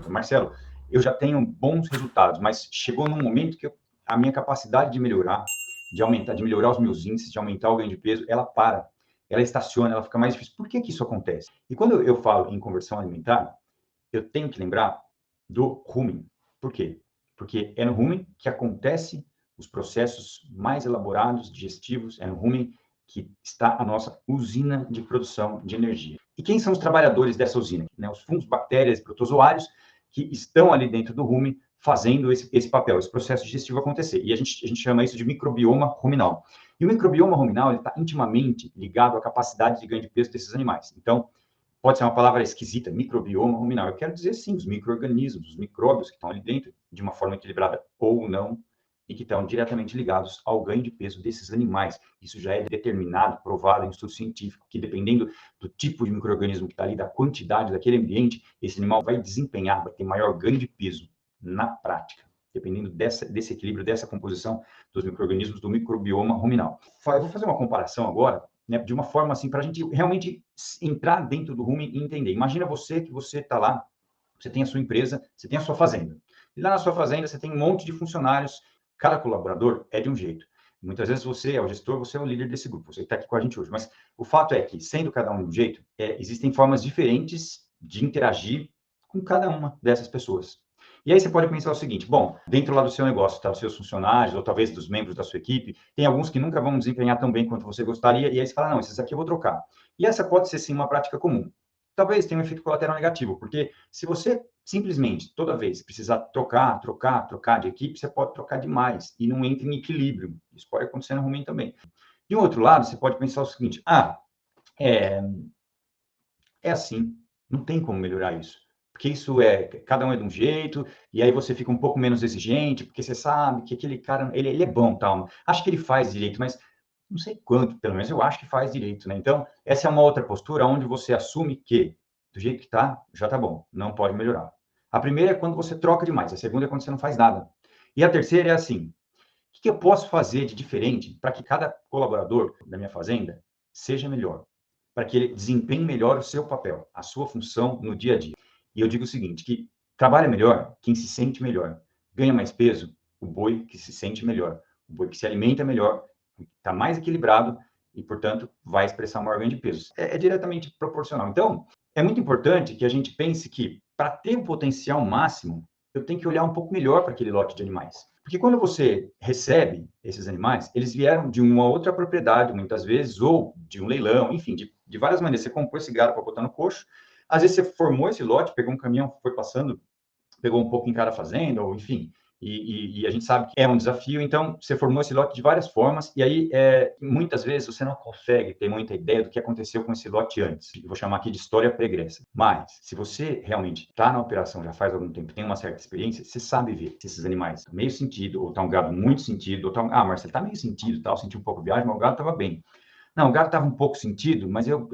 Marcelo, eu já tenho bons resultados, mas chegou num momento que a minha capacidade de melhorar, de aumentar, de melhorar os meus índices, de aumentar o ganho de peso, ela para, ela estaciona, ela fica mais difícil. Por que que isso acontece? E quando eu falo em conversão alimentar, eu tenho que lembrar do rumen. Por quê? Porque é no rumen que acontece os processos mais elaborados, digestivos, é no rumen que está a nossa usina de produção de energia. E quem são os trabalhadores dessa usina? Né? Os fungos, bactérias, protozoários que estão ali dentro do rumen fazendo esse papel, esse processo digestivo acontecer. E a gente chama isso de microbioma ruminal. E o microbioma ruminal está intimamente ligado à capacidade de ganho de peso desses animais. Então, pode ser uma palavra esquisita, microbioma ruminal. Eu quero dizer, sim, os micro-organismos, os micróbios que estão ali dentro, de uma forma equilibrada ou não, e que estão diretamente ligados ao ganho de peso desses animais. Isso já é determinado, provado em estudo científico, que dependendo do tipo de micro-organismo que está ali, da quantidade daquele ambiente, esse animal vai desempenhar, vai ter maior ganho de peso na prática, dependendo desse equilíbrio, dessa composição dos micro-organismos do microbioma ruminal. Eu vou fazer uma comparação agora, né, de uma forma assim, para a gente realmente entrar dentro do rumen e entender. Imagina você que você está lá, você tem a sua empresa, você tem a sua fazenda. E lá na sua fazenda você tem um monte de funcionários, cada colaborador é de um jeito. Muitas vezes você é o gestor, você é o líder desse grupo, você está aqui com a gente hoje. Mas o fato é que, sendo cada um de um jeito, existem formas diferentes de interagir com cada uma dessas pessoas. E aí você pode pensar o seguinte, bom, dentro lá do seu negócio, tá, os seus funcionários, ou talvez dos membros da sua equipe, tem alguns que nunca vão desempenhar tão bem quanto você gostaria, e aí você fala, não, esses aqui eu vou trocar. E essa pode ser, sim, uma prática comum. Talvez tenha um efeito colateral negativo, porque se você simplesmente, toda vez, precisar trocar de equipe, você pode trocar demais e não entra em equilíbrio. Isso pode acontecer no ruim também. De um outro lado, você pode pensar o seguinte, é, é assim, não tem como melhorar isso. Porque isso cada um é de um jeito, e aí você fica um pouco menos exigente, porque você sabe que aquele cara, ele é bom, tal. Acho que ele faz direito, mas não sei quanto, pelo menos eu acho que faz direito, né? Então, essa é uma outra postura onde você assume que, do jeito que tá, já tá bom, não pode melhorar. A primeira é quando você troca demais, a segunda é quando você não faz nada. E a terceira é assim, o que eu posso fazer de diferente para que cada colaborador da minha fazenda seja melhor? Para que ele desempenhe melhor o seu papel, a sua função no dia a dia. E eu digo o seguinte, que trabalha melhor quem se sente melhor. Ganha mais peso o boi que se sente melhor. O boi que se alimenta melhor, está mais equilibrado e, portanto, vai expressar um maior ganho de peso. É diretamente proporcional. Então, é muito importante que a gente pense que, para ter o potencial máximo, eu tenho que olhar um pouco melhor para aquele lote de animais. Porque quando você recebe esses animais, eles vieram de uma outra propriedade, muitas vezes, ou de um leilão, enfim, de várias maneiras. Você comprou esse gado para botar no coxo, às vezes você formou esse lote, pegou um caminhão, foi passando, pegou um pouco em cada fazenda, ou enfim, e a gente sabe que é um desafio, então você formou esse lote de várias formas, e aí muitas vezes você não consegue ter muita ideia do que aconteceu com esse lote antes. Eu vou chamar aqui de história pregressa. Mas, se você realmente está na operação já faz algum tempo, tem uma certa experiência, você sabe ver se esses animais estão meio sentido, ou está um gado muito sentido, ou está Marcelo, está meio sentido, tal, senti um pouco de viagem, mas o gado estava bem. Não, o gado estava um pouco sentido, mas eu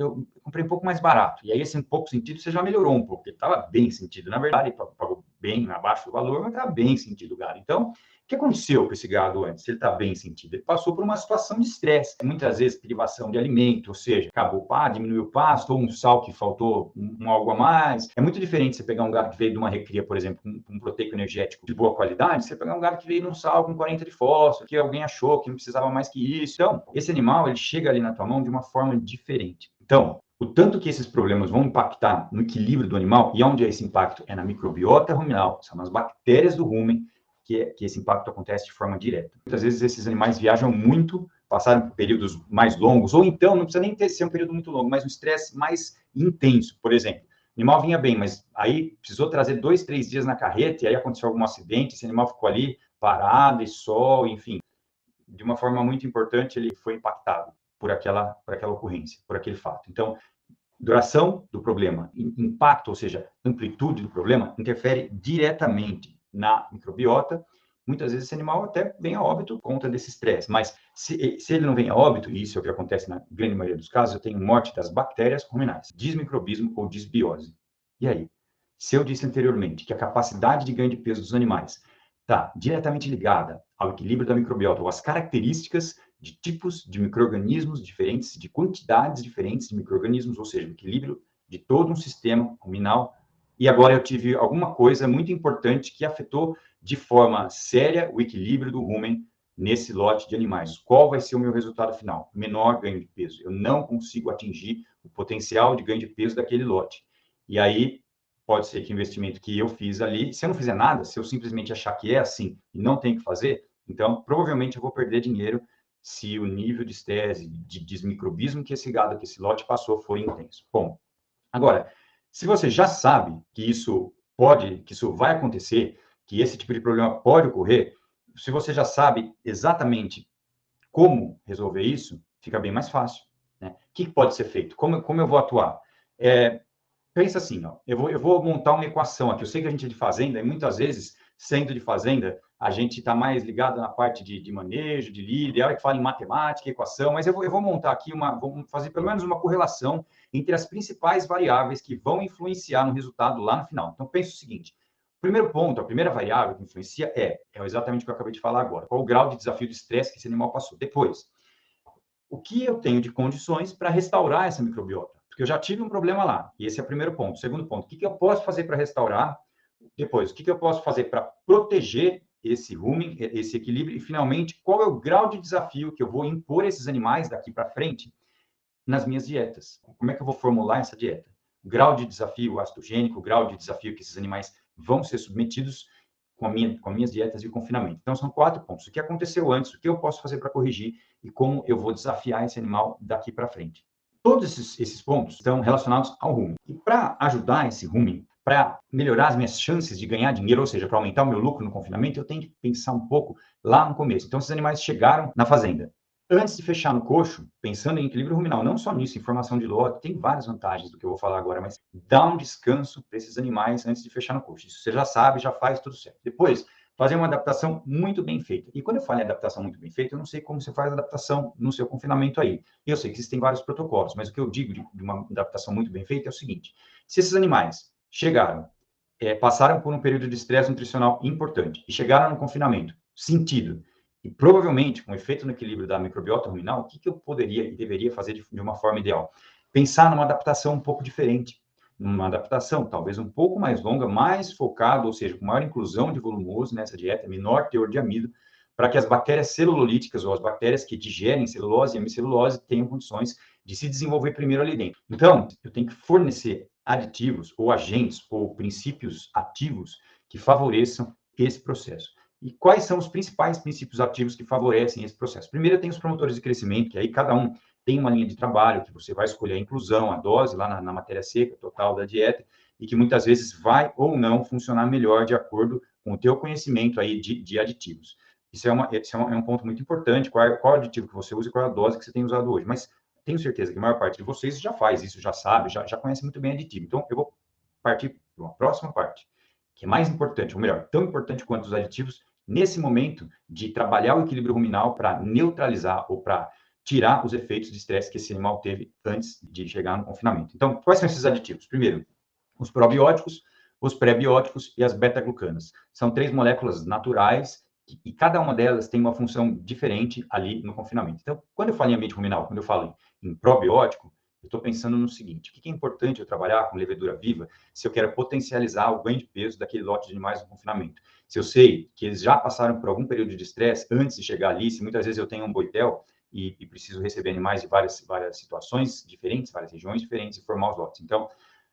comprei um pouco mais barato. E aí, esse um pouco sentido, você já melhorou um pouco, ele estava bem sentido. Na verdade, ele pagou bem abaixo do valor, mas estava bem sentido o gado. Então, o que aconteceu com esse gado antes? Ele está bem sentido. Ele passou por uma situação de estresse, muitas vezes privação de alimento, ou seja, acabou o pasto, diminuiu o pasto, ou um sal que faltou algo a mais. É muito diferente você pegar um gado que veio de uma recria, por exemplo, com um proteico energético de boa qualidade, você pegar um gado que veio num sal com 40 de fósforo, que alguém achou que não precisava mais que isso. Então, esse animal, ele chega ali na tua mão de uma forma diferente. Então, o tanto que esses problemas vão impactar no equilíbrio do animal, e onde é esse impacto? É na microbiota ruminal, são nas bactérias do rumen, que esse impacto acontece de forma direta. Muitas vezes esses animais viajam muito, passaram por períodos mais longos, ou então, não precisa nem ser um período muito longo, mas um estresse mais intenso. Por exemplo, o animal vinha bem, mas aí precisou trazer 2, 3 dias na carreta, e aí aconteceu algum acidente, esse animal ficou ali parado, e sol, enfim. De uma forma muito importante, ele foi impactado por aquela ocorrência, por aquele fato. Então, duração do problema, impacto, ou seja, amplitude do problema, interfere diretamente na microbiota. Muitas vezes esse animal até vem a óbito por conta desse estresse, mas se ele não vem a óbito, e isso é o que acontece na grande maioria dos casos, eu tenho morte das bactérias ruminais, desmicrobismo ou desbiose. E aí? Se eu disse anteriormente que a capacidade de ganho de peso dos animais está diretamente ligada ao equilíbrio da microbiota, ou às características de tipos de micro-organismos diferentes, de quantidades diferentes de micro-organismos, ou seja, o equilíbrio de todo um sistema ruminal. E agora eu tive alguma coisa muito importante que afetou de forma séria o equilíbrio do rumen nesse lote de animais. Qual vai ser o meu resultado final? Menor ganho de peso. Eu não consigo atingir o potencial de ganho de peso daquele lote. E aí, pode ser que o investimento que eu fiz ali, se eu não fizer nada, se eu simplesmente achar que é assim e não tenho que fazer, então provavelmente eu vou perder dinheiro se o nível de estresse, de desmicrobismo que esse gado, que esse lote passou, for intenso. Bom, agora, se você já sabe que isso pode, que isso vai acontecer, que esse tipo de problema pode ocorrer, se você já sabe exatamente como resolver isso, fica bem mais fácil, né? O que pode ser feito? Como eu vou atuar? Pensa assim, ó, eu vou montar uma equação aqui. Eu sei que a gente é de fazenda, e muitas vezes, sendo de fazenda, a gente está mais ligado na parte de manejo, de líder, é hora que fala em matemática, equação, mas eu vou montar aqui vou fazer pelo menos uma correlação entre as principais variáveis que vão influenciar no resultado lá no final. Então, pensa o seguinte, o primeiro ponto, a primeira variável que influencia é exatamente o que eu acabei de falar agora, qual o grau de desafio de estresse que esse animal passou. Depois, o que eu tenho de condições para restaurar essa microbiota? Porque eu já tive um problema lá, e esse é o primeiro ponto. O segundo ponto, o que eu posso fazer para restaurar? Depois, o que eu posso fazer para proteger esse rumen, esse equilíbrio? E, finalmente, qual é o grau de desafio que eu vou impor a esses animais daqui para frente nas minhas dietas? Como é que eu vou formular essa dieta? O grau de desafio astogênico, o grau de desafio que esses animais vão ser submetidos com as minhas dietas de confinamento. Então, são 4 pontos. O que aconteceu antes, o que eu posso fazer para corrigir e como eu vou desafiar esse animal daqui para frente. Todos esses pontos estão relacionados ao rumen. E para ajudar esse rumen, para melhorar as minhas chances de ganhar dinheiro, ou seja, para aumentar o meu lucro no confinamento, eu tenho que pensar um pouco lá no começo. Então, esses animais chegaram na fazenda. Antes de fechar no coxo, pensando em equilíbrio ruminal, não só nisso, informação de lote, tem várias vantagens do que eu vou falar agora, mas dá um descanso para esses animais antes de fechar no coxo. Isso você já sabe, já faz tudo certo. Depois, fazer uma adaptação muito bem feita. E quando eu falo em adaptação muito bem feita, eu não sei como você faz a adaptação no seu confinamento aí. Eu sei que existem vários protocolos, mas o que eu digo de uma adaptação muito bem feita é o seguinte: se esses animais chegaram, passaram por um período de estresse nutricional importante e chegaram no confinamento, sentido, e provavelmente com efeito no equilíbrio da microbiota ruminal, o que eu poderia e deveria fazer de uma forma ideal? Pensar numa adaptação um pouco diferente, numa adaptação talvez um pouco mais longa, mais focada, ou seja, com maior inclusão de volumoso nessa dieta, menor teor de amido, para que as bactérias celulolíticas ou as bactérias que digerem celulose e hemicelulose tenham condições de se desenvolver primeiro ali dentro. Então, eu tenho que fornecer aditivos ou agentes ou princípios ativos que favoreçam esse processo. E quais são os principais princípios ativos que favorecem esse processo? Primeiro, tem os promotores de crescimento, que aí cada um tem uma linha de trabalho, que você vai escolher a inclusão, a dose lá na matéria seca total da dieta, e que muitas vezes vai ou não funcionar melhor de acordo com o teu conhecimento aí de aditivos. Isso é um ponto muito importante, qual aditivo que você usa e qual é a dose que você tem usado hoje. Mas tenho certeza que a maior parte de vocês já faz isso, já sabe, já conhece muito bem aditivo. Então, eu vou partir para uma próxima parte, que é mais importante, ou melhor, tão importante quanto os aditivos, nesse momento de trabalhar o equilíbrio ruminal para neutralizar ou para tirar os efeitos de estresse que esse animal teve antes de chegar no confinamento. Então, quais são esses aditivos? Primeiro, os probióticos, os pré-bióticos e as beta-glucanas. São 3 moléculas naturais e cada uma delas tem uma função diferente ali no confinamento. Então, quando eu falo em ambiente ruminal, quando eu falo em probiótico, eu estou pensando no seguinte: o que é importante eu trabalhar com levedura viva se eu quero potencializar o ganho de peso daquele lote de animais no confinamento? Se eu sei que eles já passaram por algum período de estresse antes de chegar ali, se muitas vezes eu tenho um boitel e preciso receber animais de várias situações diferentes, várias regiões diferentes e formar os lotes. Então,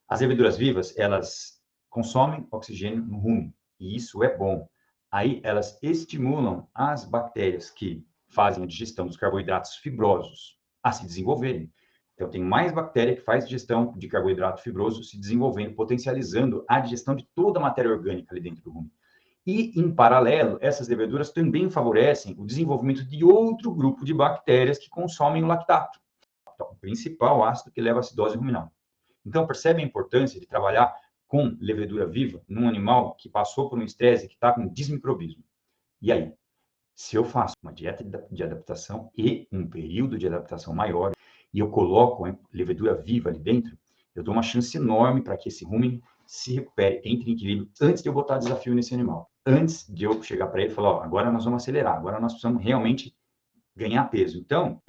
as leveduras vivas, elas consomem oxigênio no rumen, e isso é bom. Aí, elas estimulam as bactérias que fazem a digestão dos carboidratos fibrosos a se desenvolverem. Então, tem mais bactéria que faz digestão de carboidrato fibroso se desenvolvendo, potencializando a digestão de toda a matéria orgânica ali dentro do rumen. E, em paralelo, essas leveduras também favorecem o desenvolvimento de outro grupo de bactérias que consomem o lactato, o principal ácido que leva à acidose ruminal. Então, percebe a importância de trabalhar com levedura viva num animal que passou por um estresse, que está com desmicrobismo. E aí, se eu faço uma dieta de adaptação e um período de adaptação maior, e eu coloco a levedura viva ali dentro, eu dou uma chance enorme para que esse rumen se recupere, entre em equilíbrio, antes de eu botar desafio nesse animal. Antes de eu chegar para ele e falar, ó, agora nós vamos acelerar, agora nós precisamos realmente ganhar peso. Então,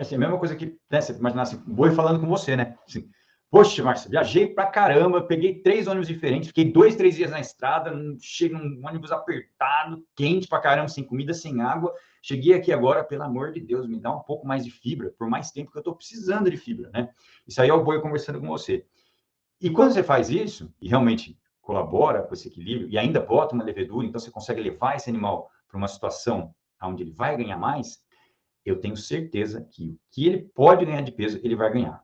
assim, a mesma coisa que, né, você imaginar assim, boi falando com você, né? Assim, poxa, Márcio, viajei pra caramba, peguei 3 ônibus diferentes, fiquei 2, 3 dias na estrada, cheguei num ônibus apertado, quente pra caramba, sem comida, sem água. Cheguei aqui agora, pelo amor de Deus, me dá um pouco mais de fibra, por mais tempo que eu tô precisando de fibra, né? Isso aí é o boi conversando com você. E quando você faz isso, e realmente colabora com esse equilíbrio, e ainda bota uma levedura, então você consegue levar esse animal para uma situação onde ele vai ganhar mais, eu tenho certeza que o que ele pode ganhar de peso, ele vai ganhar.